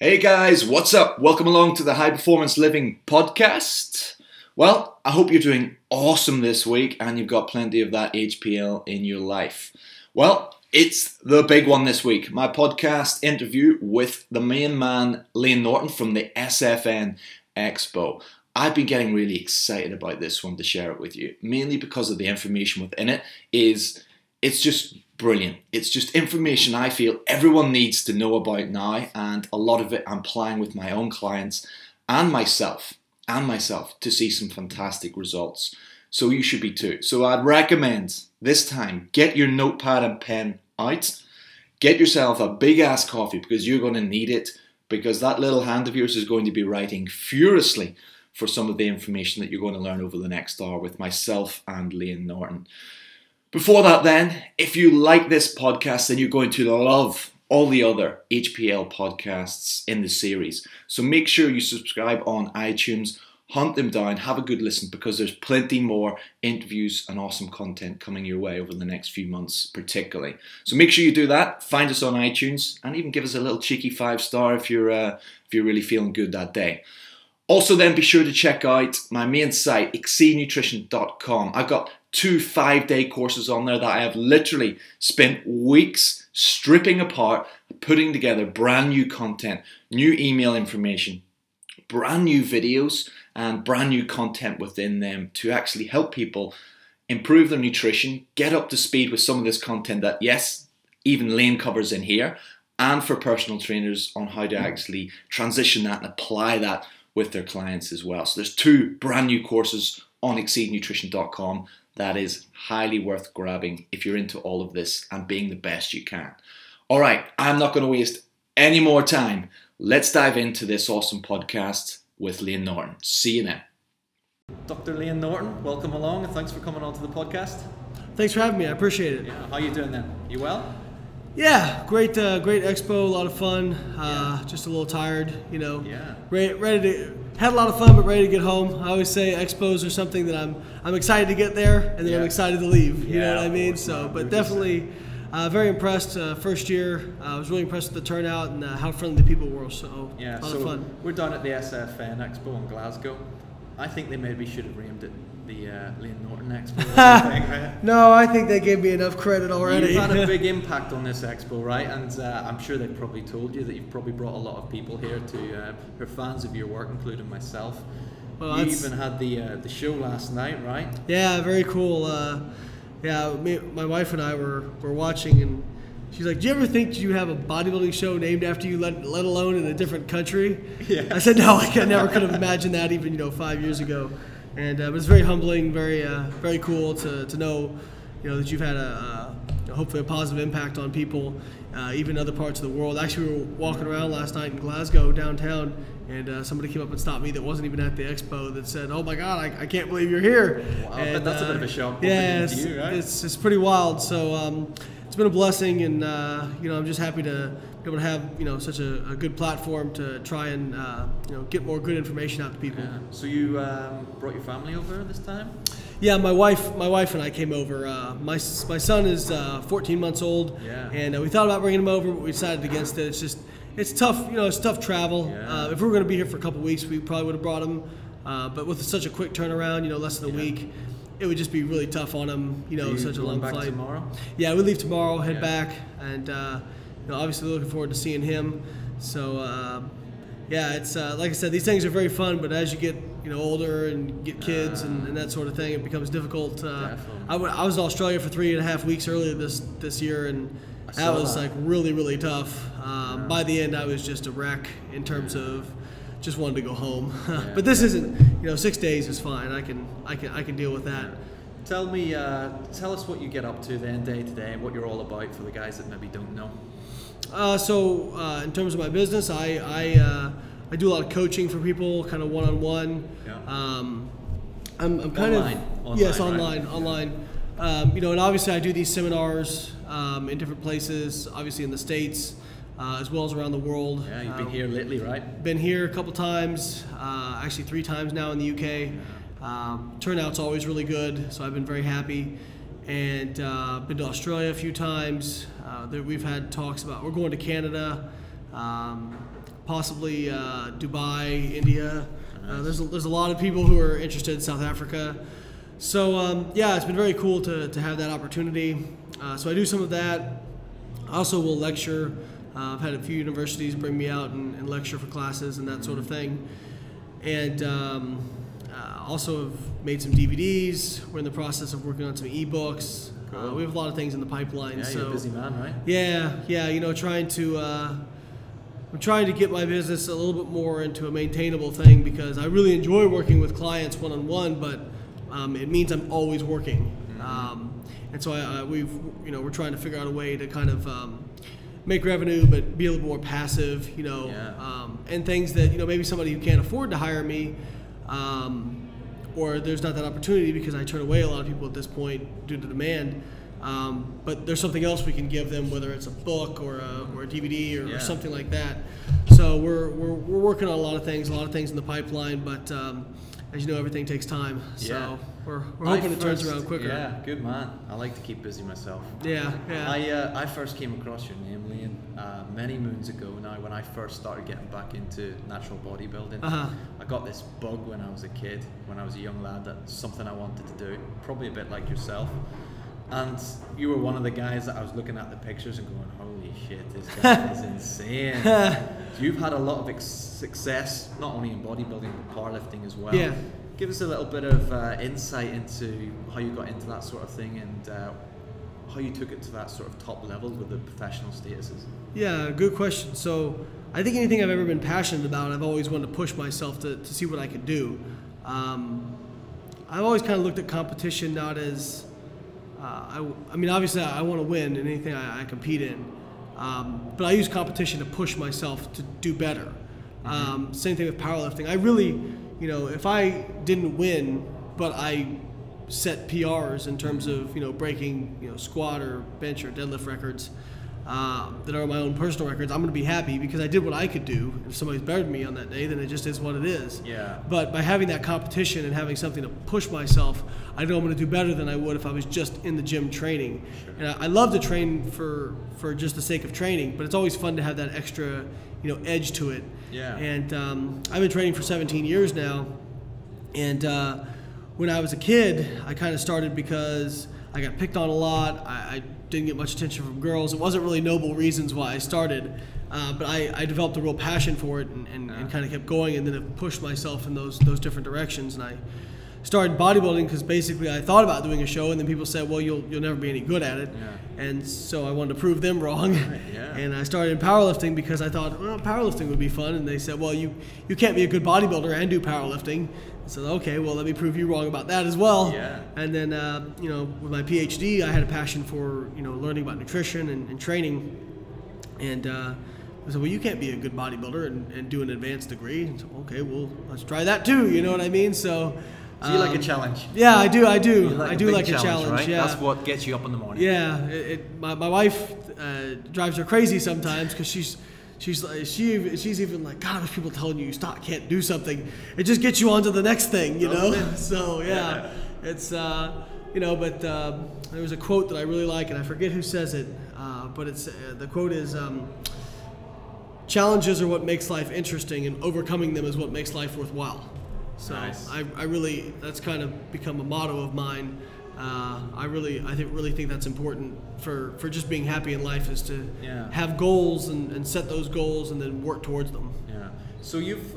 Hey guys, what's up? Welcome along to the High Performance Living Podcast. Well, I hope you're doing awesome this week and you've got plenty of that HPL in your life. Well, it's the big one this week. My podcast interview with the main man, Layne Norton from the SFN Expo. I've been getting really excited about this one to share it with you, mainly because of the information within it. It's just brilliant. It's just information I feel everyone needs to know about now, and a lot of it I'm applying with my own clients and myself to see some fantastic results. So you should be too. So I'd recommend this time, get your notepad and pen out, get yourself a big ass coffee because you're going to need it, because that little hand of yours is going to be writing furiously for some of the information that you're going to learn over the next hour with myself and Layne Norton. Before that then, if you like this podcast, then you're going to love all the other HPL podcasts in the series. So make sure you subscribe on iTunes, hunt them down, have a good listen, because there's plenty more interviews and awesome content coming your way over the next few months particularly. So make sure you do that, find us on iTunes, and even give us a little cheeky 5-star if you're really feeling good that day. Also then be sure to check out my main site, exceednutrition.com. I've got 2 5-day courses on there that I have literally spent weeks stripping apart, putting together brand new content, new email information, brand new videos, and brand new content within them to actually help people improve their nutrition, get up to speed with some of this content that, yes, even Layne covers in here, and for personal trainers on how to actually transition that and apply that with their clients as well. So there's 2 brand new courses on exceednutrition.com that is highly worth grabbing if you're into all of this and being the best you can. All right, I'm not going to waste any more time. Let's dive into this awesome podcast with Layne Norton. See you then. Dr. Layne Norton, welcome along and thanks for coming on to the podcast. Thanks for having me. I appreciate it. Yeah, how are you doing then? You well? Yeah, great expo, a lot of fun. Just a little tired, you know. Yeah. Ready to had a lot of fun, but ready to get home. I always say expos are something that I'm excited to get there, and then I'm excited to leave. You know what I mean? So, but definitely very impressed. First year, I was really impressed with the turnout and how friendly the people were. So yeah, a lot of fun. We're down at the SFN Expo in Glasgow. I think they maybe should have named it the Layne Norton Expo. Right? No, I think they gave me enough credit already. You've had a big impact on this expo, right? And I'm sure they've probably told you that you've probably brought a lot of people here who are fans of your work, including myself. Well, you even had the show last night, right? Yeah, very cool. My wife and I were watching, and she's like, "Do you ever think you have a bodybuilding show named after you, let alone in a different country?" Yeah. I said, "No, I never could have imagined that even 5 years ago." And it was very humbling, very cool to know, that you've had hopefully a positive impact on people, even in other parts of the world. Actually, we were walking around last night in Glasgow downtown, and somebody came up and stopped me that wasn't even at the expo that said, "Oh my God, I can't believe you're here." Wow, and that's a bit of a shock. Yeah, you, right? it's pretty wild. So it's been a blessing, and I'm just happy to be able to have such a good platform to try and get more good information out to people. Yeah. So you brought your family over this time? Yeah, my wife and I came over. My son is 14 months old, and we thought about bringing him over, but we decided against it. It's tough, it's tough travel. Yeah. If we were going to be here for a couple of weeks, we probably would have brought him, but with such a quick turnaround, less than a week, it would just be really tough on him, such a long back flight. Tomorrow? Yeah, we leave tomorrow, head back, and obviously looking forward to seeing him. So it's like I said, these things are very fun, but as you get older and get kids and that sort of thing, it becomes difficult. I was in Australia for 3.5 weeks earlier this year, and that was like really tough. By the end, I was just a wreck in terms of just wanted to go home. But this isn't 6 days is fine. I can deal with that. Tell us what you get up to then day to day, what you're all about for the guys that maybe don't know. In terms of my business, I do a lot of coaching for people, kind of one-on-one. Yeah. I'm kind online, of yes, right? online. And obviously I do these seminars in different places, obviously in the States, as well as around the world. Yeah, you've been here lately, right? Been here a couple times, actually 3 times now in the UK. Turnout's always really good, so I've been very happy. And been to Australia a few times. We've had talks about, we're going to Canada possibly Dubai, India. There's a lot of people who are interested in South Africa. So it's been very cool to have that opportunity. So I do some of that. I also will lecture. I've had a few universities bring me out and lecture for classes and that sort of thing. And also have made some DVDs. We're in the process of working on some ebooks. Cool. We have a lot of things in the pipeline. Yeah, you're a busy man, right? Yeah. I'm trying to get my business a little bit more into a maintainable thing because I really enjoy working with clients one-on-one, but it means I'm always working. And so we're trying to figure out a way to kind of make revenue, but be a little more passive, and things that, maybe somebody who can't afford to hire me, or there's not that opportunity because I turn away a lot of people at this point due to demand. But there's something else we can give them, whether it's a book or a DVD or something like that. So we're working on a lot of things in the pipeline, but as you know, everything takes time. So we're hoping it turns around quicker. Yeah, good man. I like to keep busy myself. Yeah. I first came across your name, Layne, many moons ago now when I first started getting back into natural bodybuilding. I got this bug when I was a kid, when I was a young lad, that's something I wanted to do, probably a bit like yourself. And you were one of the guys that I was looking at the pictures and going, holy shit, this guy is insane. So you've had a lot of success, not only in bodybuilding, but powerlifting as well. Yeah. Give us a little bit of insight into how you got into that sort of thing and how you took it to that sort of top level with the professional statuses. Yeah, good question. So I think anything I've ever been passionate about, I've always wanted to push myself to see what I could do. I've always kind of looked at competition not as... obviously I want to win in anything I compete in, but I use competition to push myself to do better. Same thing with powerlifting. I really, if I didn't win, but I set PRs in terms of, breaking, squat or bench or deadlift records that are my own personal records, I'm going to be happy because I did what I could do. If somebody's better than me on that day, then it just is what it is. Yeah. But by having that competition and having something to push myself, I know I'm going to do better than I would if I was just in the gym training. Sure. And I love to train for just the sake of training, but it's always fun to have that extra, edge to it. Yeah. And I've been training for 17 years now. And when I was a kid, I kind of started because I got picked on a lot. I didn't get much attention from girls. It wasn't really noble reasons why I started, but I developed a real passion for it and kind of kept going, and then it pushed myself in those different directions. And I started bodybuilding because basically I thought about doing a show, and then people said, well, you'll never be any good at it. Yeah. And so I wanted to prove them wrong. Right, yeah. And I started in powerlifting because I thought, well, powerlifting would be fun. And they said, well, you can't be a good bodybuilder and do powerlifting. So okay, well, let me prove you wrong about that as well. Yeah. And then with my PhD, I had a passion for learning about nutrition and training. And I said, well, you can't be a good bodybuilder and do an advanced degree. And so, okay, well, let's try that too. You know what I mean? So you like a challenge? Yeah, I do. I do like a challenge. Right? Yeah. That's what gets you up in the morning. Yeah. My wife drives her crazy sometimes because she's even like, God, if people telling you can't do something, it just gets you on to the next thing, So yeah, it's but there was a quote that I really like, and I forget who says it, but it's the quote is, challenges are what makes life interesting, and overcoming them is what makes life worthwhile. So nice. I really, that's kind of become a motto of mine. I really think that's important for just being happy in life, is to have goals and set those goals and then work towards them. Yeah. So you've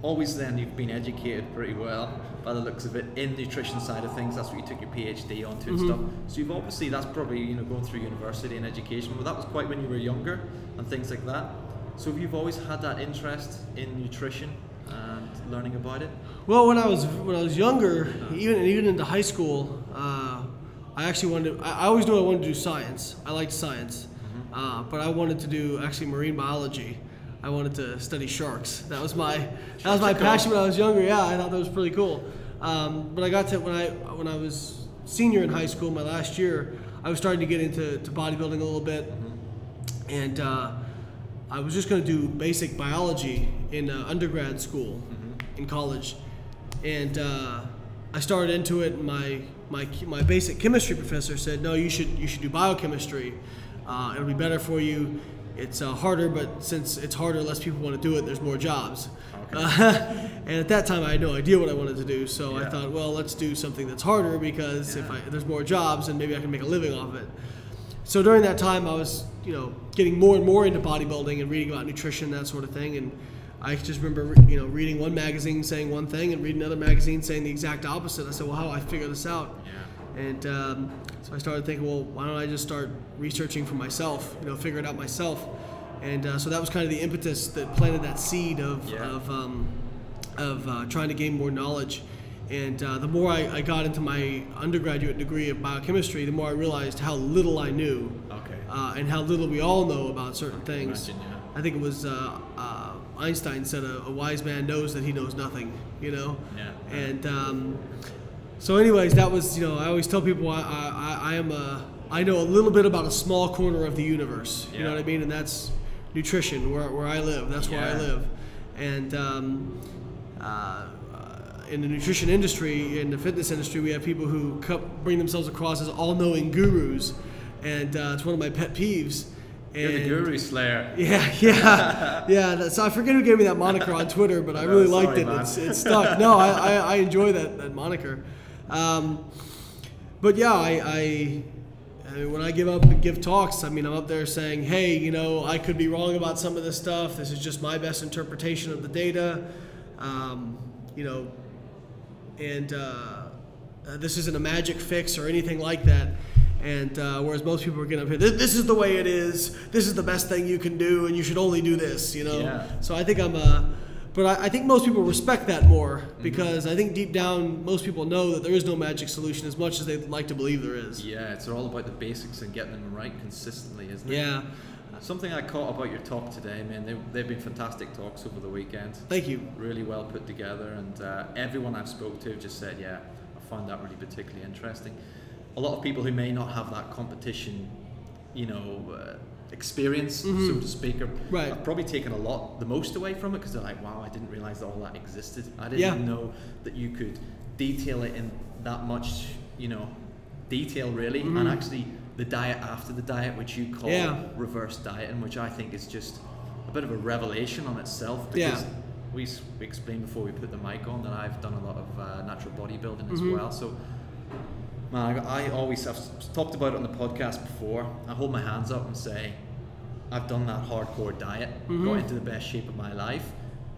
you've been educated pretty well by the looks of it in the nutrition side of things. That's what you took your PhD onto and stuff. So you've obviously, that's probably going through university and education. Well, that was quite when you were younger and things like that. So have you always had that interest in nutrition and learning about it? Well, when I was younger, even into high school, I actually wanted to, I always knew I wanted to do science. I liked science, but I wanted to do actually marine biology. I wanted to study sharks. That was my passion when I was younger. Yeah, I thought that was pretty cool. But I got to when I was senior in high school, my last year, I was starting to get into bodybuilding a little bit, and I was just going to do basic biology in undergrad school, in college, and I started into it. And my basic chemistry professor said, "No, you should do biochemistry. It'll be better for you." it's harder, but since it's harder, less people want to do it, there's more jobs. Okay. And at that time, I had no idea what I wanted to do, so I thought, well, let's do something that's harder, because if there's more jobs, then maybe I can make a living off of it. So during that time, I was, getting more and more into bodybuilding and reading about nutrition, that sort of thing. And I just remember, reading one magazine saying one thing and reading another magazine saying the exact opposite. I said, well, how do I figure this out? Yeah. And so I started thinking, well, why don't I just start researching for myself, figure it out myself. And so that was kind of the impetus that planted that seed of trying to gain more knowledge. And the more I got into my undergraduate degree of biochemistry, the more I realized how little I knew, and how little we all know about certain things. I think it was Einstein said, "A wise man knows that he knows nothing." Yeah. And so, anyways, that was I always tell people I know a little bit about a small corner of the universe. You know what I mean? And that's nutrition, where I live. That's where I live. And in the nutrition industry, in the fitness industry, we have people who bring themselves across as all-knowing gurus, and it's one of my pet peeves. You're the guru slayer. Yeah. So I forget who gave me that moniker on Twitter, but I really liked it. It's stuck. No, I enjoy that moniker. But yeah, I when I give talks, I'm up there saying, hey, I could be wrong about some of this stuff. This is just my best interpretation of the data. And this isn't a magic fix or anything like that. And whereas most people are getting up here, this is the way it is. This is the best thing you can do, and you should only do this. So I think but I think most people respect that more, because I think deep down most people know that there is no magic solution, as much as they'd like to believe there is. Yeah, it's all about the basics and getting them right consistently, isn't it? Yeah. Something I caught about your talk today, man, they've been fantastic talks over the weekend. Thank you. Really well put together, and everyone I've spoke to just said, I found that really particularly interesting. A lot of people who may not have that competition, experience, so to speak, have probably taken the most away from it, because they're like, wow, I didn't realize that all that existed. I didn't know that you could detail it in that much, detail really, and actually the diet after the diet, which you call reverse dieting, which I think is just a bit of a revelation on itself, because we explained before we put the mic on that I've done a lot of natural bodybuilding as well. So man, I've talked about it on the podcast before. I hold my hands up and say, I've done that hardcore diet, got into the best shape of my life,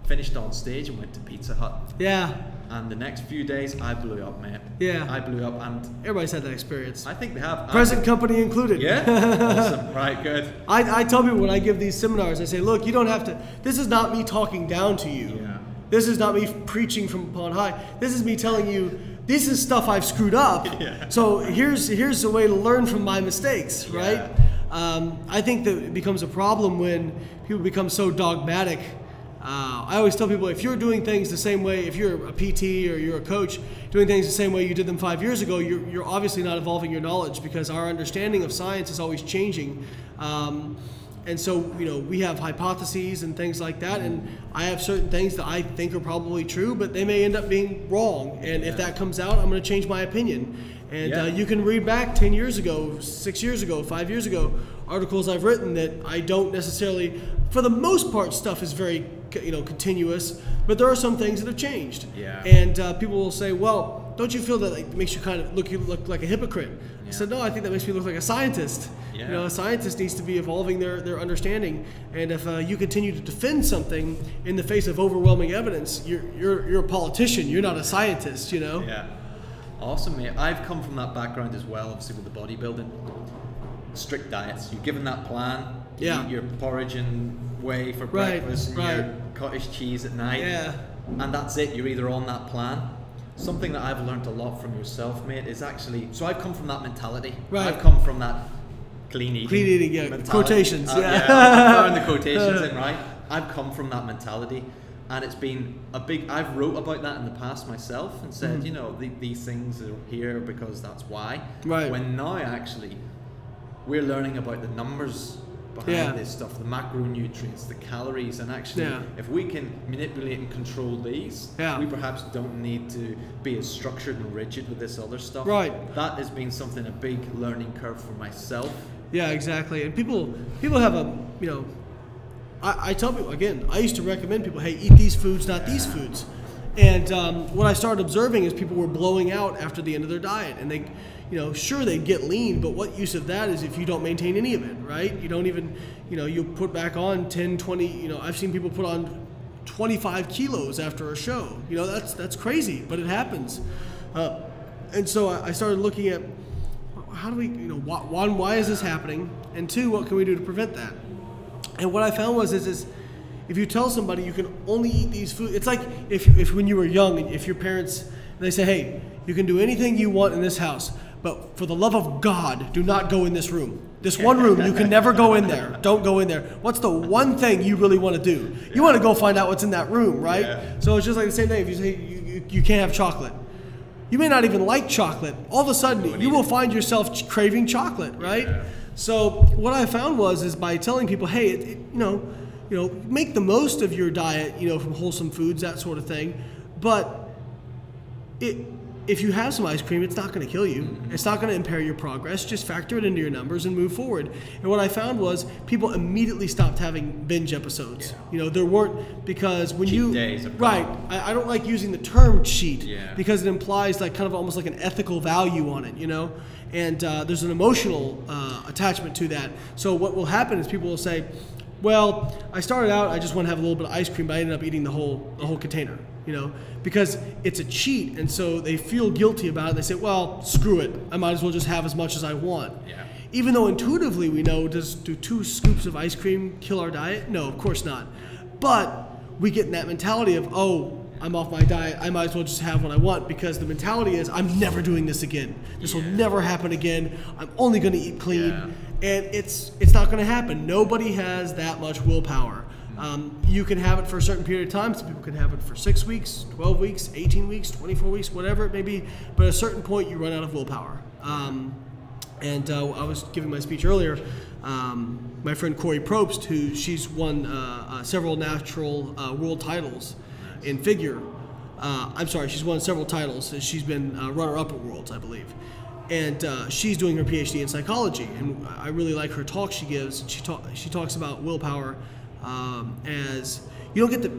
finished on stage and went to Pizza Hut. Yeah. And the next few days, I blew up, man. Yeah. I blew up, and everybody's had that experience. I think they have. Present company included. Yeah. Awesome. Right. Good. I tell people when I give these seminars, I say, look, you don't have to. This is not me talking down to you. Yeah. This is not me preaching from upon high. This is me telling you, this is stuff I've screwed up. Yeah. So here's a way to learn from my mistakes, right? I think that it becomes a problem when people become so dogmatic. I always tell people, if you're doing things the same way, if you're a PT or you're a coach, doing things the same way you did them 5 years ago, you're obviously not evolving your knowledge, because our understanding of science is always changing. And so, we have hypotheses and things like that, and I have certain things that I think are probably true, but they may end up being wrong. And if that comes out, I'm going to change my opinion. And you can read back 10 years ago, 6 years ago, 5 years ago, articles I've written that I don't necessarily, for the most part, stuff is very, continuous, but there are some things that have changed. Yeah. And people will say, well, don't you feel that makes you kind of look like a hypocrite? Yeah. I said, no, I think that makes me look like a scientist. Yeah. A scientist needs to be evolving their understanding, and if you continue to defend something in the face of overwhelming evidence, you're a politician. You're not a scientist. Yeah. Awesome, mate. I've come from that background as well, obviously with the bodybuilding. Strict diets. You're given that plan. You eat your porridge and whey for breakfast, and your cottage cheese at night. Yeah. And that's it. You're either on that plan. Something that I've learned a lot from yourself, mate, is actually, so I've come from that mentality. Right. I've come from that clean eating mentality. Quotations. I'm throwing the quotations in, right? I've come from that mentality, and it's been I've wrote about that in the past myself and said, these things are here because that's why. Right. When now actually we're learning about the numbers behind this stuff, the macronutrients, the calories, and actually if we can manipulate and control these, we perhaps don't need to be as structured and rigid with this other stuff. Right. That has been a big learning curve for myself. Yeah, exactly. And people have a, you know, I tell people, again, I used to recommend people, hey, eat these foods, not these foods. And what I started observing is people were blowing out after the end of their diet. And they, you know, sure, they get lean, but what use of that is if you don't maintain any of it, right? You don't even, you know, you put back on 10, 20, you know, I've seen people put on 25 kilos after a show. You know, that's crazy, but it happens. And so I started looking at how do we, you know, one, why is this happening? And two, what can we do to prevent that? And what I found was is if you tell somebody you can only eat these foods, it's like if when you were young, and if your parents, they say, hey, you can do anything you want in this house, but for the love of God, do not go in this room. This one room, you can never go in there. Don't go in there. What's the one thing you really want to do? You want to go find out what's in that room, right? Yeah. So it's just like the same thing. If you say you can't have chocolate, you may not even like chocolate. All of a sudden, you will find yourself craving chocolate, right? Yeah. So what I found is by telling people, hey, you know, make the most of your diet, you know, from wholesome foods, that sort of thing. But if you have some ice cream, it's not going to kill you. Mm-hmm. It's not going to impair your progress. Just factor it into your numbers and move forward. And what I found was people immediately stopped having binge episodes. Yeah. You know, there weren't, because when cheat days right, I don't like using the term cheat because it implies like kind of almost like an ethical value on it, you know? And there's an emotional attachment to that. So what will happen is people will say, well, I started out, I just want to have a little bit of ice cream, but I ended up eating the whole container, you know, because it's a cheat. And so they feel guilty about it. They say, well, screw it. I might as well just have as much as I want. Yeah. Even though intuitively we know, do 2 scoops of ice cream kill our diet? No, of course not. But we get in that mentality of, oh, I'm off my diet, I might as well just have what I want, because the mentality is, I'm never doing this again. This will never happen again. I'm only going to eat clean. Yeah. And it's not going to happen. Nobody has that much willpower. You can have it for a certain period of time. Some people can have it for 6 weeks, 12 weeks, 18 weeks, 24 weeks, whatever it may be. But at a certain point, you run out of willpower. And I was giving my speech earlier. My friend Corey Probst, she's won several natural world titles in figure. She's won several titles. She's been runner-up at Worlds, I believe. And she's doing her PhD in psychology, and I really like her talk she gives. She talks about willpower as you don't get the.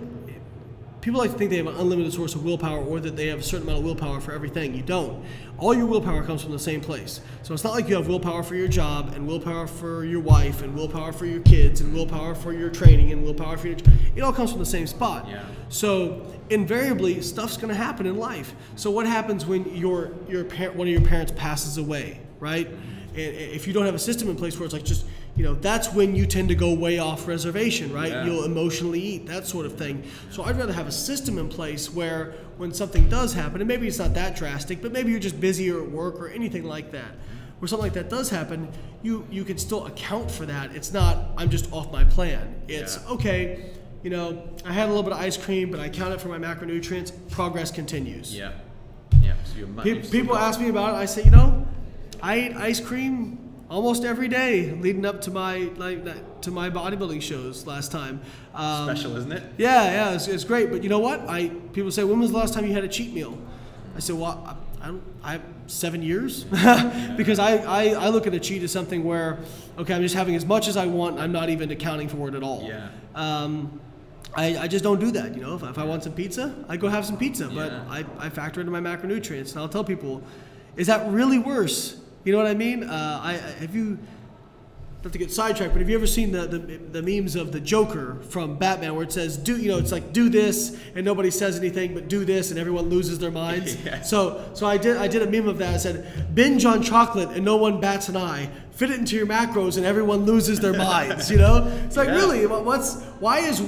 People like to think they have an unlimited source of willpower, or that they have a certain amount of willpower for everything. You don't. All your willpower comes from the same place. So it's not like you have willpower for your job, and willpower for your wife, and willpower for your kids, and willpower for your training, and willpower for your. It all comes from the same spot. Yeah. So invariably, stuff's going to happen in life. So what happens when one of your parents passes away, right? And if you don't have a system in place where it's like just, you know, that's when you tend to go way off reservation, right? Yeah. You'll emotionally eat, that sort of thing. So I'd rather have a system in place where when something does happen, and maybe it's not that drastic, but maybe you're just busy or at work or anything like that, where something like that does happen, you can still account for that. It's not, I'm just off my plan. It's, okay, you know, I had a little bit of ice cream, but I counted for my macronutrients, progress continues. Yeah. Yeah. So people ask me about it, I say, you know, I ate ice cream almost every day leading up to my bodybuilding shows last time. Special, isn't it? Yeah, it's great. But you know what? People say, when was the last time you had a cheat meal? I said, well, I have 7 years because I look at a cheat as something where, okay, I'm just having as much as I want. I'm not even accounting for it at all. Yeah. I just don't do that. You know, if I want some pizza, I go have some pizza. But I factor into my macronutrients, and I'll tell people, is that really worse? You know what I mean? Not to get sidetracked, but have you ever seen the memes of the Joker from Batman where it says, it's like do this and nobody says anything but do this and everyone loses their minds? Yeah. So I did a meme of that. I said, binge on chocolate and no one bats an eye. Fit it into your macros and everyone loses their minds. You know? It's like, really, why is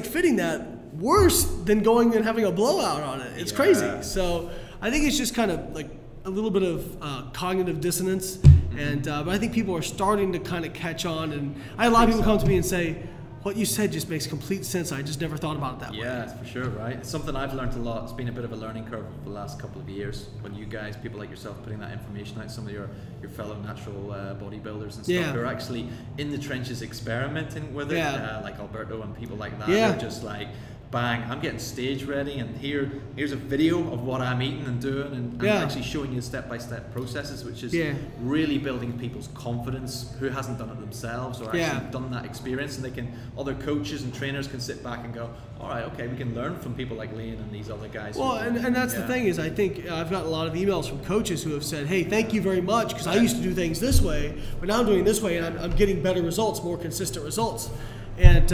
fitting that worse than going and having a blowout on it? It's crazy. So I think it's just kind of like a little bit of cognitive dissonance, and but I think people are starting to kind of catch on. And I had a lot of people come to me and say, what you said just makes complete sense. I just never thought about it that way. Yeah, for sure, right? It's something I've learned a lot. It's been a bit of a learning curve over the last couple of years. When you guys, people like yourself, putting that information out, some of your fellow natural bodybuilders and stuff who are actually in the trenches experimenting with it, like Alberto and people like that. They're just like bang, I'm getting stage ready, and here's a video of what I'm eating and doing, and actually showing you step-by-step processes, which is really building people's confidence who hasn't done it themselves or actually done that experience, and other coaches and trainers can sit back and go, all right, okay, we can learn from people like Layne and these other guys. Well, and that's the thing is, I think I've got a lot of emails from coaches who have said, hey, thank you very much, because I used to do things this way, but now I'm doing this way, and I'm getting better results, more consistent results. And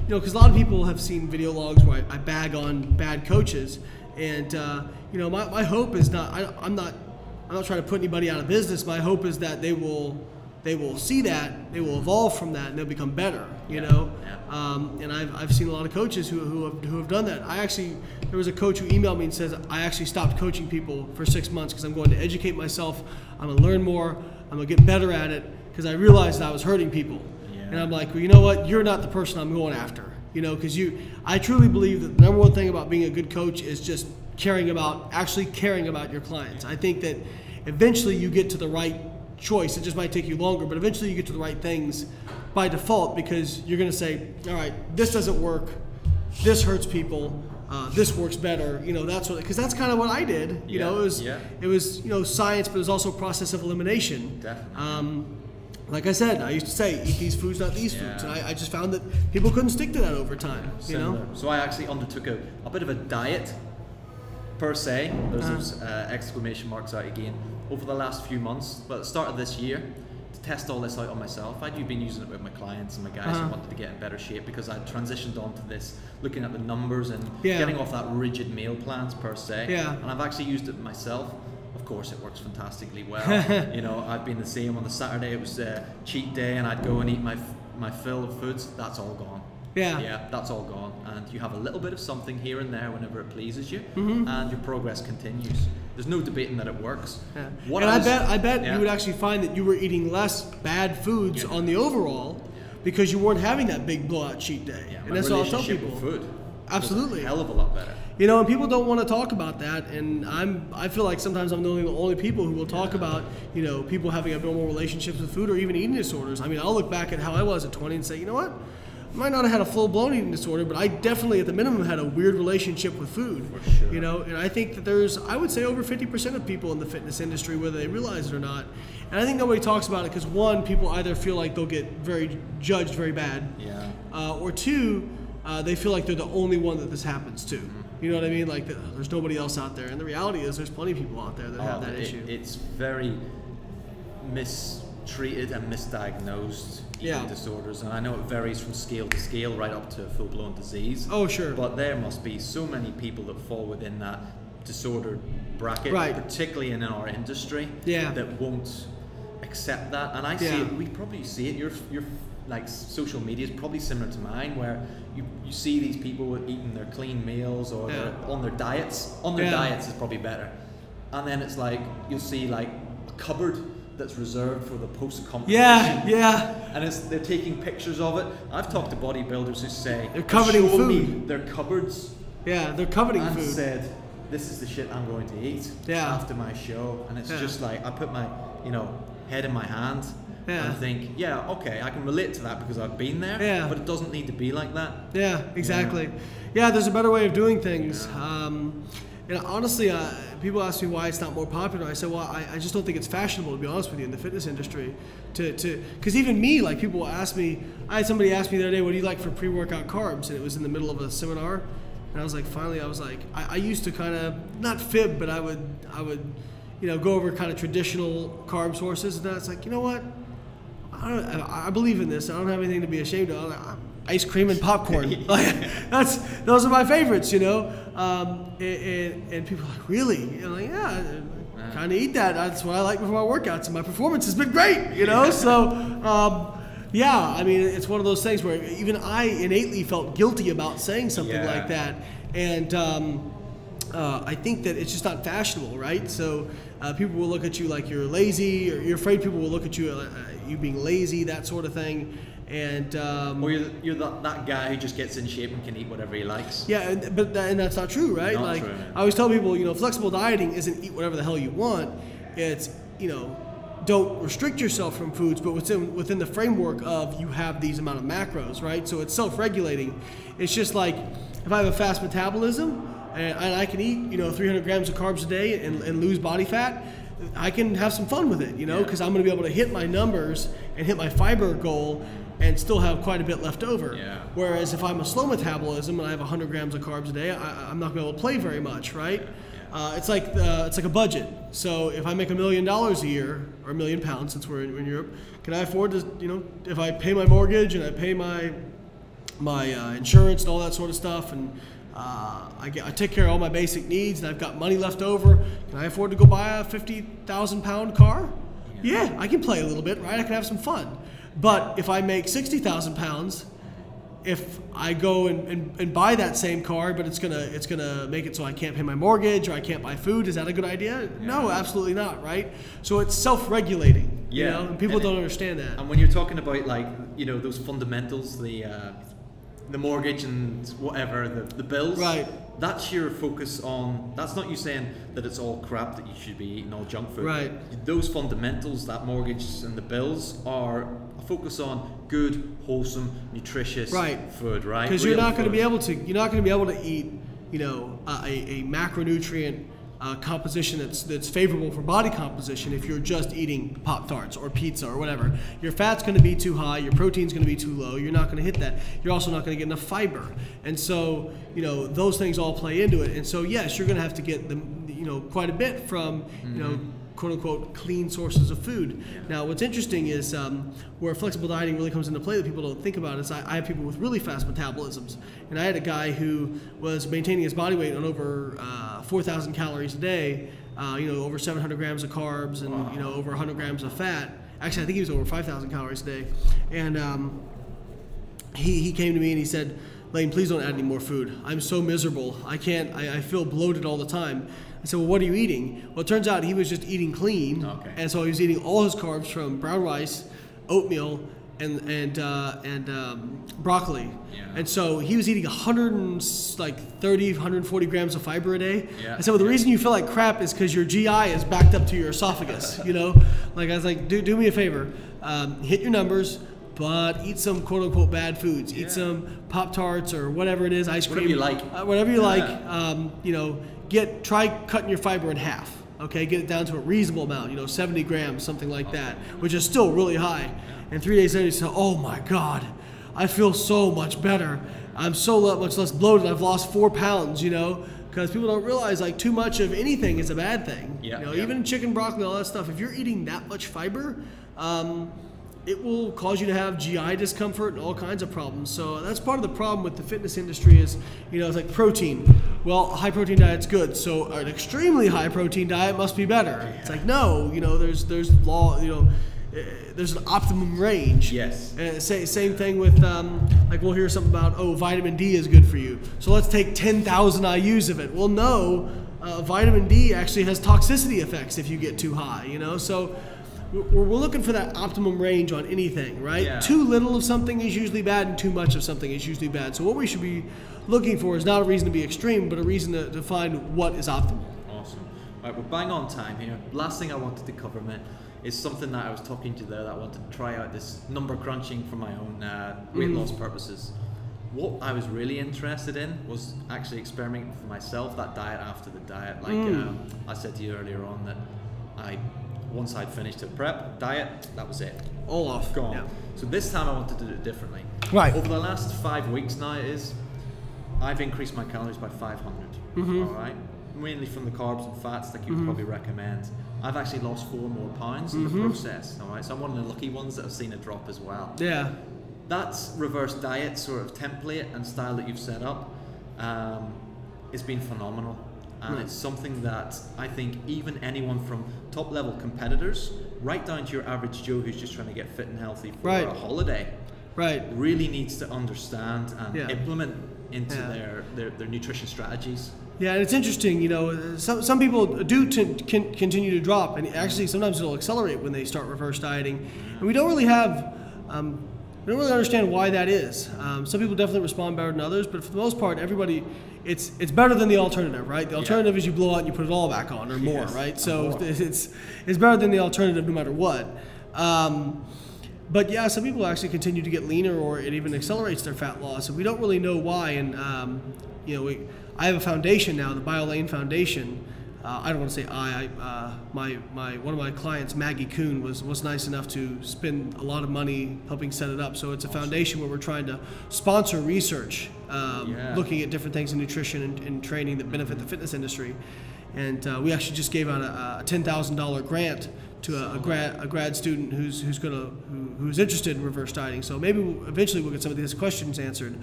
because a lot of people have seen video logs where I bag on bad coaches, and my hope is I'm not trying to put anybody out of business. My hope is that they will see that, they will evolve from that, and they'll become better. And I've seen a lot of coaches who have done that. There was a coach who emailed me and says, I actually stopped coaching people for 6 months because I'm going to educate myself. I'm going to learn more. I'm going to get better at it because I realized I was hurting people. And I'm like, well, you know what? You're not the person I'm going after, because I truly believe that the number one thing about being a good coach is just caring about your clients. I think that eventually you get to the right choice. It just might take you longer, but eventually you get to the right things by default, because you're going to say, all right, this doesn't work. This hurts people. This works better. Because that's kind of what I did. It was science, but it was also a process of elimination. Definitely. Like I said, I used to say, eat these foods, not these foods. And I just found that people couldn't stick to that over time. So I actually undertook a bit of a diet, per se. There's those exclamation marks out again. Over the last few months, but at the start of this year, to test all this out on myself. I'd been using it with my clients and my guys who wanted to get in better shape, because I'd transitioned onto this, looking at the numbers and getting off that rigid meal plans, per se. And I've actually used it myself. Of course, it works fantastically well. I've been the same. On the Saturday, it was a cheat day, and I'd go and eat my fill of foods. That's all gone. Yeah, that's all gone. And you have a little bit of something here and there whenever it pleases you, and your progress continues. There's no debating that it works. I bet you would actually find that you were eating less bad foods on the overall, because you weren't having that big blowout cheat day. And that's all I tell people. With food Absolutely, was a hell of a lot better. And people don't want to talk about that, and I feel like sometimes I'm the only people who will talk about, people having abnormal relationships with food or even eating disorders. I mean, I'll look back at how I was at 20 and say, you know what? I might not have had a full-blown eating disorder, but I definitely, at the minimum, had a weird relationship with food. For sure. And I think that there's, I would say, over 50% of people in the fitness industry, whether they realize it or not. And I think nobody talks about it because, one, people either feel like they'll get judged very bad, or two, they feel like they're the only one that this happens to. You know what I mean? Like, there's nobody else out there. And the reality is there's plenty of people out there that have that issue. It's very mistreated and misdiagnosed eating disorders. And I know it varies from scale to scale right up to full-blown disease. Oh, sure. But there must be so many people that fall within that disorder bracket, particularly in our industry, that won't accept that. And I see it, we probably see it, your like social media is probably similar to mine, where you see these people eating their clean meals or they're on their diets. On their diets is probably better. And then it's like, you'll see like a cupboard that's reserved for the post-competition. And they're taking pictures of it. I've talked to bodybuilders who say, they're coveting food. Me their cupboards. They're coveting food. And said, this is the shit I'm going to eat after my show. And it's just like, I put my, head in my hand. And I think, okay, I can relate to that because I've been there, but it doesn't need to be like that. Yeah, exactly. Yeah, there's a better way of doing things. Honestly, people ask me why it's not more popular. I said, well, I just don't think it's fashionable, to be honest with you, in the fitness industry. Because even me, like, people will ask me, I had somebody ask me the other day, what do you like for pre-workout carbs? And it was in the middle of a seminar. And I was like, I used to kind of, not fib, but I would go over kind of traditional carb sources. And then it's like, you know what? I believe in this. I don't have anything to be ashamed of. Ice cream and popcorn. Those are my favorites, and people are like, really? Like, kind of eat that. That's what I like before my workouts, and my performance has been great, So, I mean, it's one of those things where even I innately felt guilty about saying something like that, and I think that it's just not fashionable, right? So people will look at you like you're lazy, or you're afraid people will look at you you being lazy, that sort of thing. And or you're that guy who just gets in shape and can eat whatever he likes. Yeah, but that's not true, right? Not true, I always tell people, flexible dieting isn't eat whatever the hell you want. It's don't restrict yourself from foods, but within the framework of you have these amount of macros, right? So it's self-regulating. It's just like if I have a fast metabolism and I can eat, 300 grams of carbs a day and lose body fat, I can have some fun with it, because I'm going to be able to hit my numbers and hit my fiber goal and still have quite a bit left over. Yeah. Whereas if I'm a slow metabolism and I have 100 grams of carbs a day, I'm not going to be able to play very much, right? It's like a budget. So if I make $1 million a year, or £1 million since we're in Europe, can I afford to, if I pay my mortgage and I pay my insurance and all that sort of stuff, and I take care of all my basic needs, and I've got money left over, can I afford to go buy a 50,000 pound car? Yeah, I can play a little bit, right? I can have some fun. But if I make 60,000 pounds, if I go and buy that same car, but it's gonna make it so I can't pay my mortgage or I can't buy food, is that a good idea? Yeah. No, absolutely not, right? So it's self-regulating, and people don't understand that. And when you're talking about those fundamentals, the mortgage and whatever, the bills, right? That's your focus on. That's not you saying that it's all crap, that you should be eating all junk food. Right. Those fundamentals, that mortgage and the bills, are a focus on good, wholesome, nutritious food, right? Because you're not going to be able to eat, a macronutrient composition that's favorable for body composition if you're just eating Pop-Tarts or pizza or whatever. Your fat's going to be too high, your protein's going to be too low, you're not going to hit that. You're also not going to get enough fiber. And so, those things all play into it. And so, yes, you're going to have to get them, quite a bit from, quote unquote clean sources of food. Yeah. Now what's interesting is where flexible dieting really comes into play that people don't think about is I have people with really fast metabolisms, and I had a guy who was maintaining his body weight on over 4,000 calories a day, over 700 grams of carbs and over 100 grams of fat. Actually, I think he was over 5,000 calories a day. And he came to me and he said, "Layne, please don't add any more food. I'm so miserable. I feel bloated all the time." I said, "Well, what are you eating?" Well, it turns out he was just eating clean. Okay. And so he was eating all his carbs from brown rice, oatmeal, and broccoli. Yeah. And so he was eating 140 grams of fiber a day. Yeah. I said, "Well, the reason you feel like crap is because your GI is backed up to your esophagus." Like I was like, do me a favor, hit your numbers, but eat some quote unquote bad foods. Yeah. Eat some Pop-Tarts or whatever it is, ice cream. Whatever you like. Try cutting your fiber in half. Okay, get it down to a reasonable amount. 70 grams, something like that, which is still really high. And 3 days later, you say, "Oh my God, I feel so much better. I'm so much less bloated. I've lost 4 pounds." Because people don't realize like too much of anything is a bad thing. Yeah, even chicken, broccoli, all that stuff. If you're eating that much fiber, it will cause you to have GI discomfort and all kinds of problems. So that's part of the problem with the fitness industry is, it's like protein. Well, a high protein diet's good, so an extremely high protein diet must be better. Yeah. It's like, no, there's law, there's an optimum range. Yes. Same thing with, like we'll hear something about, vitamin D is good for you. So let's take 10,000 IUs of it. Well, no, vitamin D actually has toxicity effects if you get too high, so we're looking for that optimum range on anything, right? Yeah. Too little of something is usually bad, and too much of something is usually bad. So what we should be looking for is not a reason to be extreme, but a reason to find what is optimal. Awesome. All right, we're bang on time here. Last thing I wanted to cover, man, is something that I was talking to there that I wanted to try out, this number crunching for my own weight loss purposes. What I was really interested in was actually experimenting for myself, that diet after the diet. Like I said to you earlier on that once I'd finished the prep diet, that was it. All off. Gone. Yeah. So this time I wanted to do it differently. Right. Over the last 5 weeks now I've increased my calories by 500. All right. Mainly from the carbs and fats like you would probably recommend. I've actually lost 4 more pounds in the process. All right. So I'm one of the lucky ones that have seen a drop as well. Yeah. That's reverse diet sort of template and style that you've set up. It's been phenomenal. And it's something that I think even anyone from top level competitors right down to your average Joe who's just trying to get fit and healthy for a holiday really needs to understand and implement into their nutrition strategies. Yeah, and it's interesting, some people do continue to drop, and actually sometimes it'll accelerate when they start reverse dieting. And we don't really have We don't really understand why that is. Some people definitely respond better than others, but for the most part, everybody, it's better than the alternative, right? The alternative is you blow out and you put it all back on, or more, right? So it's better than the alternative no matter what. But yeah, some people actually continue to get leaner, or it even accelerates their fat loss, and we don't really know why. And I have a foundation now, the Layne Foundation. I don't want to say one of my clients, Maggie Kuhn, was nice enough to spend a lot of money helping set it up. So it's a foundation where we're trying to sponsor research, looking at different things in nutrition and training that benefit the fitness industry. And we actually just gave out a $10,000 grant to a grad student who's interested in reverse dieting. So maybe eventually we'll get some of these questions answered.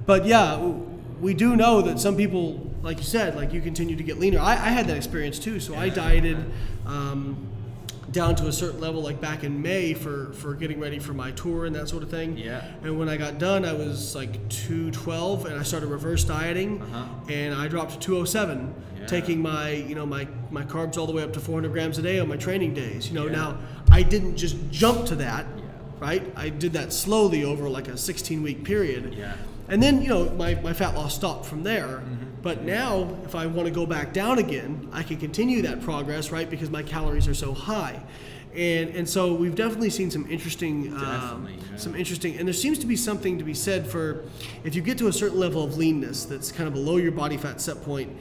But yeah, we do know that some people, like you said, like you continue to get leaner. I had that experience too. So I dieted down to a certain level, like back in May for getting ready for my tour and that sort of thing. Yeah. And when I got done, I was like 212, and I started reverse dieting, and I dropped to 207, taking my my carbs all the way up to 400 grams a day on my training days. Now I didn't just jump to that, right? I did that slowly over like a 16-week period. Yeah. And then, my fat loss stopped from there. But now, if I want to go back down again, I can continue that progress, right? Because my calories are so high. And so we've definitely seen some interesting, and there seems to be something to be said for, if you get to a certain level of leanness that's kind of below your body fat set point,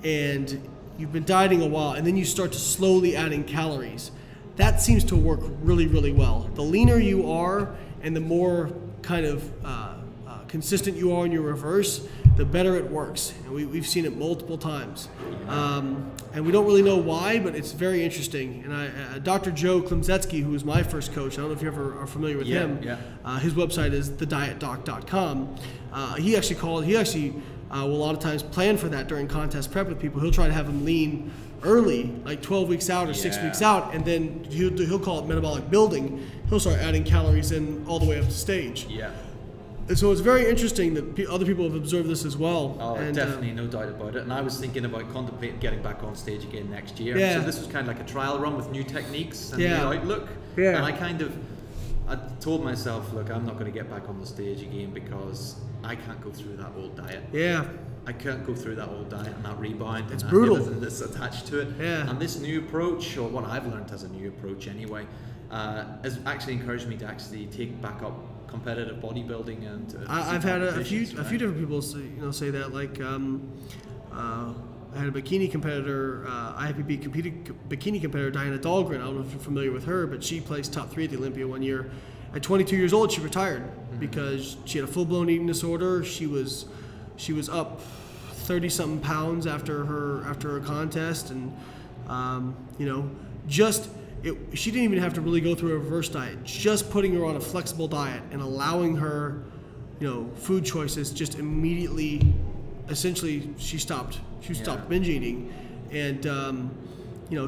and you've been dieting a while, and then you start to slowly adding calories, that seems to work really, really well. The leaner you are, and the more kind of consistent you are in your reverse, the better it works. And we've seen it multiple times. And we don't really know why, but it's very interesting. And Dr. Joe Klimzetsky, who was my first coach, I don't know if you ever are familiar with him. His website is thedietdoc.com. He actually will a lot of times plan for that during contest prep with people. He'll try to have them lean early, like 12 weeks out or 6 weeks out, and then he'll call it metabolic building. He'll start adding calories in all the way up to stage. And so it's very interesting that other people have observed this as well. Oh, and, definitely, no doubt about it. And I was thinking about contemplating getting back on stage again next year. So this was kind of like a trial run with new techniques and new outlook. And I told myself, look, I'm not going to get back on the stage again because I can't go through that old diet. I can't go through that old diet and that rebound. It's brutal. Everything that's attached to it. And this new approach, or what I've learned as a new approach anyway, has actually encouraged me to actually take back up competitive bodybuilding. And I've had a few different people say that, like I had a bikini competitor, IFBB bikini competitor, Diana Dahlgren. I don't know if you're familiar with her, but she placed top 3 at the Olympia one year. At 22 years old, she retired because she had a full-blown eating disorder. She was up 30-something pounds after her contest, and she didn't even have to really go through a reverse diet. Just putting her on a flexible diet and allowing her, food choices, just immediately, essentially, she stopped binge eating, and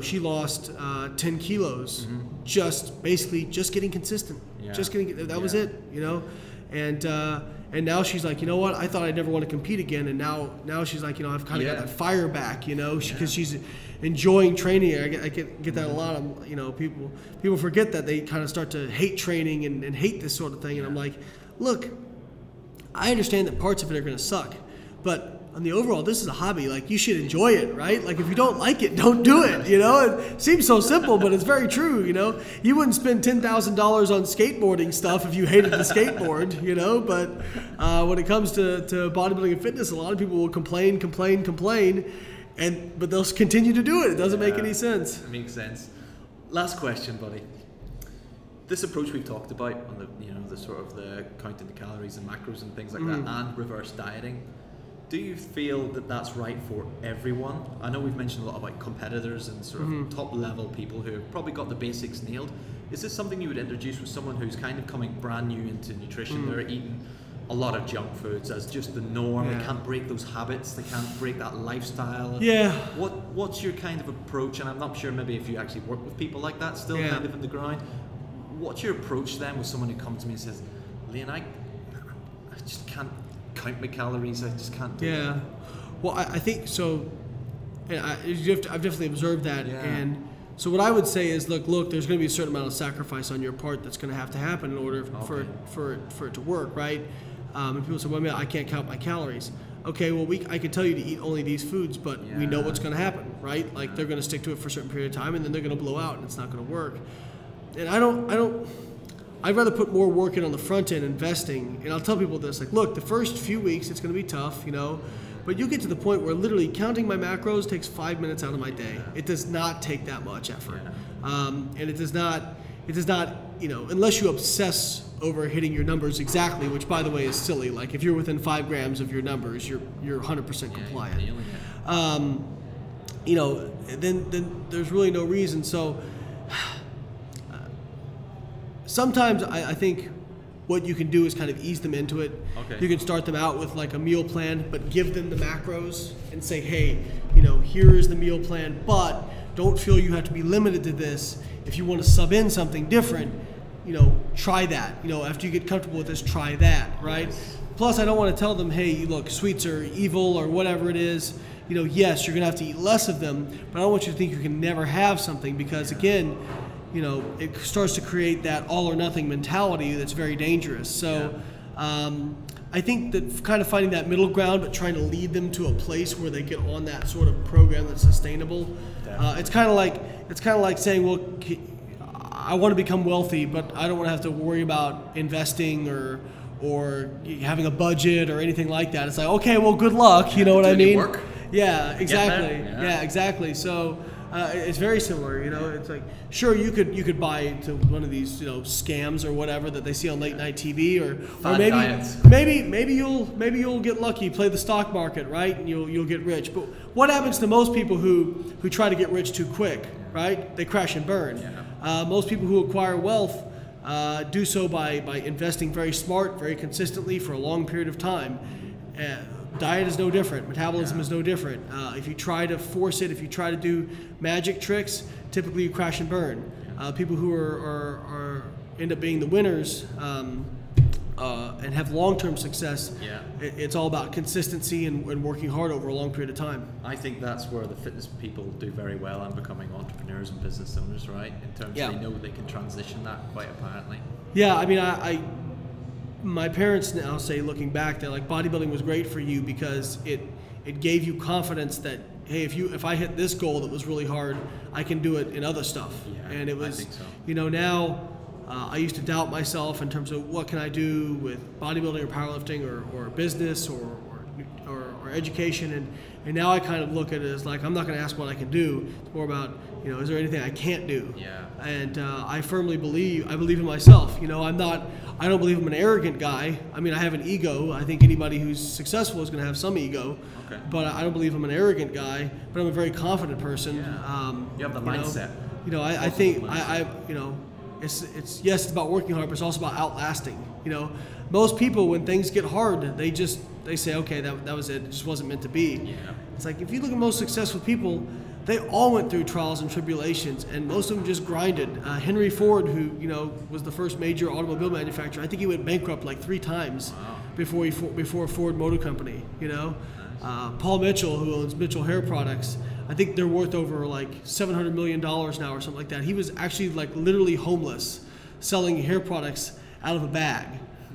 she lost 10 kilos, just getting consistent, that was it, and now she's like, what, I thought I'd never want to compete again, and now she's like, I've kind of got that fire back, because she's enjoying training. I get that a lot of, people forget that they kind of start to hate training and hate this sort of thing, and I'm like, look, I understand that parts of it are going to suck, but on the overall, this is a hobby. Like, you should enjoy it, right? Like, if you don't like it, don't do it, It seems so simple, but it's very true, You wouldn't spend $10,000 on skateboarding stuff if you hated the skateboard, But when it comes to bodybuilding and fitness, a lot of people will complain, but they'll continue to do it. It doesn't make any sense. It makes sense. Last question, buddy. This approach we've talked about on the sort of the counting the calories and macros and things like that, and reverse dieting, do you feel that that's right for everyone? I know we've mentioned a lot about competitors and sort of top level people who have probably got the basics nailed. Is this something you would introduce with someone who's kind of coming brand new into nutrition? They're eating a lot of junk foods as just the norm. They can't break those habits. They can't break that lifestyle. What's your kind of approach? And I'm not sure maybe if you actually work with people like that still kind of in the ground. What's your approach then with someone who comes to me and says, Layne, I just can't count my calories, I just can't do that. Well, I think so. I've definitely observed that, and So what I would say is, look, there's going to be a certain amount of sacrifice on your part that's going to have to happen in order for it to work, right? And people say, well, I can't count my calories. Okay, well, I can tell you to eat only these foods, but we know what's going to happen, right? Like they're going to stick to it for a certain period of time, and then they're going to blow out, and it's not going to work. And I'd rather put more work in on the front end, investing. And I'll tell people this, like, look, the first few weeks it's going to be tough, but you get to the point where literally counting my macros takes 5 minutes out of my day. It does not take that much effort, and it does not, unless you obsess over hitting your numbers exactly, which by the way is silly. Like if you're within 5 grams of your numbers, you're 100% compliant. Then there's really no reason. So sometimes I think what you can do is kind of ease them into it. Okay. You can start them out with like a meal plan, but give them the macros and say, hey, here is the meal plan, but don't feel you have to be limited to this. If you want to sub in something different, try that. After you get comfortable with this, try that, right? Yes. Plus, I don't want to tell them, hey, look, sweets are evil or whatever it is. Yes, you're going to have to eat less of them, but I don't want you to think you can never have something because, again, it starts to create that all or nothing mentality that's very dangerous. So I think that kind of finding that middle ground, but trying to lead them to a place where they get on that sort of program that's sustainable. It's kind of like saying, well, I want to become wealthy, but I don't want to have to worry about investing or having a budget or anything like that. It's like, okay, well, good luck. You know what I mean? Work. Yeah, exactly. Yeah, exactly. So it's very similar. It's like, sure, you could buy into one of these scams or whatever that they see on late night TV, or maybe you'll get lucky, play the stock market, right, and you'll get rich. But what happens to most people who try to get rich too quick, right? They crash and burn. Most people who acquire wealth do so by investing very smart, very consistently for a long period of time. Diet is no different. Metabolism is no different. If you try to force it, if you try to do magic tricks, typically you crash and burn. People who are end up being the winners and have long-term success, it's all about consistency and working hard over a long period of time. I think that's where the fitness people do very well and becoming entrepreneurs and business owners, right? In terms of they know they can transition that quite apparently. Yeah, I mean, my parents now say, looking back, they're like, bodybuilding was great for you because it gave you confidence that, hey, if I hit this goal that was really hard, I can do it in other stuff. And it was, I think so. Now I used to doubt myself in terms of what can I do with bodybuilding or powerlifting or business or education, and now I kind of look at it as like, I'm not going to ask what I can do. It's more about, is there anything I can't do? And I firmly believe in myself. I don't believe I'm an arrogant guy. I mean, I have an ego. I think anybody who's successful is going to have some ego. Okay. But I don't believe I'm an arrogant guy. But I'm a very confident person. You have the mindset. I think it's about working hard, but it's also about outlasting. Most people, when things get hard, they say, okay, that was it. It just wasn't meant to be. It's like, if you look at most successful people, they all went through trials and tribulations, and most of them just grinded. Henry Ford, who was the first major automobile manufacturer, I think he went bankrupt like 3 times before Ford Motor Company. Paul Mitchell, who owns Mitchell Hair Products, I think they're worth over like $700 million now or something like that. He was actually like literally homeless, selling hair products out of a bag,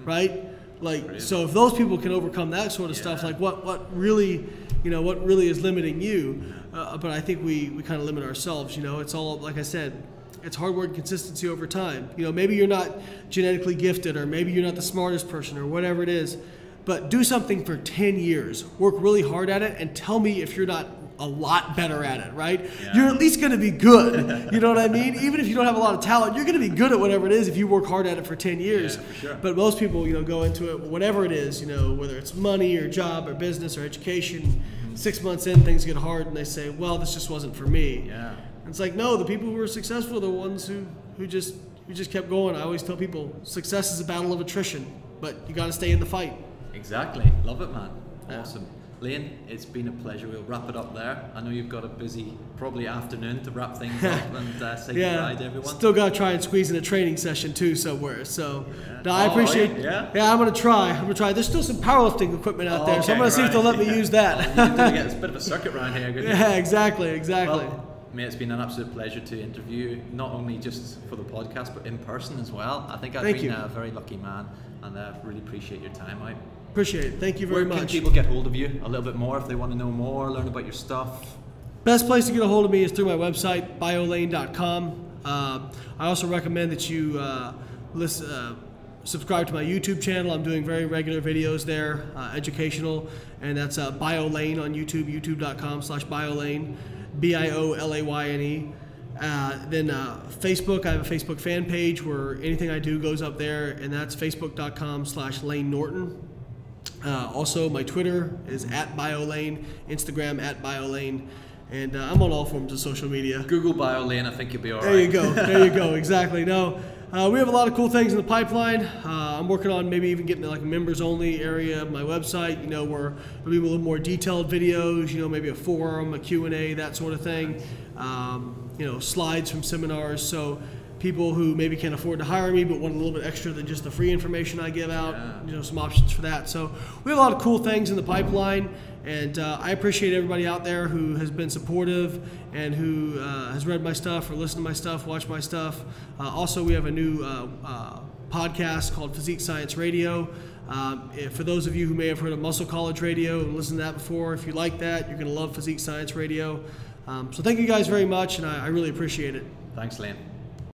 right? Like, so if those people can overcome that sort of stuff, like what really is limiting you? But I think we kind of limit ourselves. It's all, like I said, it's hard work and consistency over time. Maybe you're not genetically gifted, or maybe you're not the smartest person, or whatever it is, but do something for 10 years. Work really hard at it, and tell me if you're not a lot better at it, right? You're at least going to be good. You know what I mean? Even if you don't have a lot of talent, you're going to be good at whatever it is if you work hard at it for 10 years. For sure. But most people, go into it, whatever it is, whether it's money or job or business or education, 6 months in, things get hard, and they say, well, this just wasn't for me. And it's like, no, the people who are successful are the ones who just kept going. I always tell people, success is a battle of attrition, but you got to stay in the fight. Exactly. Love it, man. Awesome. Layne, it's been a pleasure. We'll wrap it up there. I know you've got a busy, probably afternoon to wrap things up and say goodbye to everyone. Still got to try and squeeze in a training session too somewhere. So, no, I appreciate. I'm gonna try. There's still some powerlifting equipment out there, so I'm gonna see if they'll let me use that. You're doing it. It's a bit of a circuit around here. Exactly. Well, Mate, it's been an absolute pleasure to interview you, not only just for the podcast, but in person as well. I think I've been a very lucky man, and I really appreciate your time out. Appreciate it. Thank you very much. Where can people get hold of you a little bit more if they want to know more, learn about your stuff? Best place to get a hold of me is through my website, biolayne.com. I also recommend that you subscribe to my YouTube channel. I'm doing very regular videos there, educational, and that's BioLayne on YouTube, youtube.com/BioLayne, BIOLAYNE. Then Facebook, I have a Facebook fan page where anything I do goes up there, and that's facebook.com/Layne Norton. Also, my Twitter is @BioLayne, Instagram @BioLayne, and I'm on all forms of social media. Google BioLayne, I think you'll be all right. There you go. There you go. Exactly. No, we have a lot of cool things in the pipeline. I'm working on maybe even getting like a members-only area of my website. Where maybe a little more detailed videos. Maybe a forum, a Q&A, that sort of thing. Slides from seminars. So people who maybe can't afford to hire me but want a little bit extra than just the free information I give out, some options for that. So we have a lot of cool things in the pipeline, and I appreciate everybody out there who has been supportive and who has read my stuff or listened to my stuff, watched my stuff. Also, we have a new podcast called Physique Science Radio. For those of you who may have heard of Muscle College Radio and listened to that before, if you like that, you're going to love Physique Science Radio. So thank you guys very much, and I really appreciate it. Thanks, Layne.